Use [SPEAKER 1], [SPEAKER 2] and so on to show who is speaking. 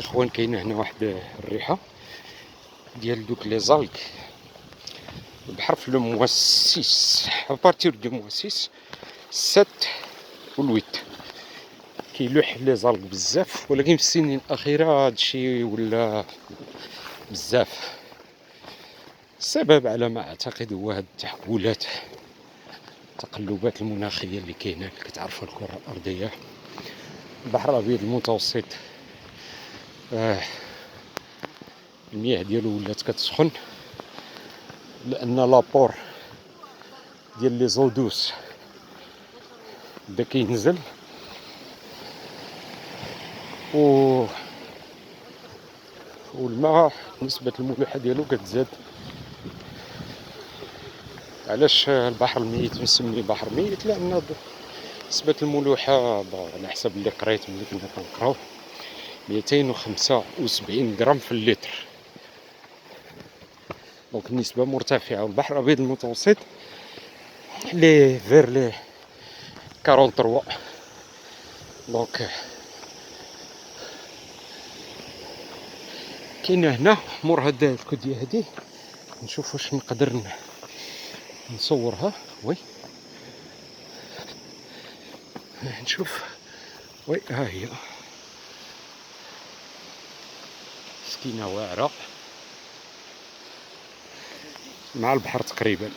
[SPEAKER 1] اخوان كاينه هنا واحد الريحه ديال دوك لي زالك بحرف لو موا 6 ابارتير دو موا 6 7 و 8 كيلوح لي زالك بزاف، ولكن في السنين الاخيره هادشي ولا بزاف. السبب على ما اعتقد هو هاد التحولات التقلبات المناخيه اللي كاينه، اللي كتعرفوا الكره الارضيه. البحر الابيض المتوسط المياه ديالو ولات كتسخن لان لابور ديال لي زودوس بدا كينزل والماء نسبة الملوحة ديالو كتزاد. علاش البحر الميت مسمي بحر ميت؟ لأن نسبة الملوحة على حسب اللي قريت ملي كنا كنقراو 275 غرام في اللتر، دونك النسبة مرتفعة. والبحر الأبيض المتوسط لي فير لي 43، دونك كاينه هنا مور هاد الكودية هادي. نشوف واش نقدر نصورها. وي نشوف، وي ها هي سكينة واعرة مع البحر تقريبا.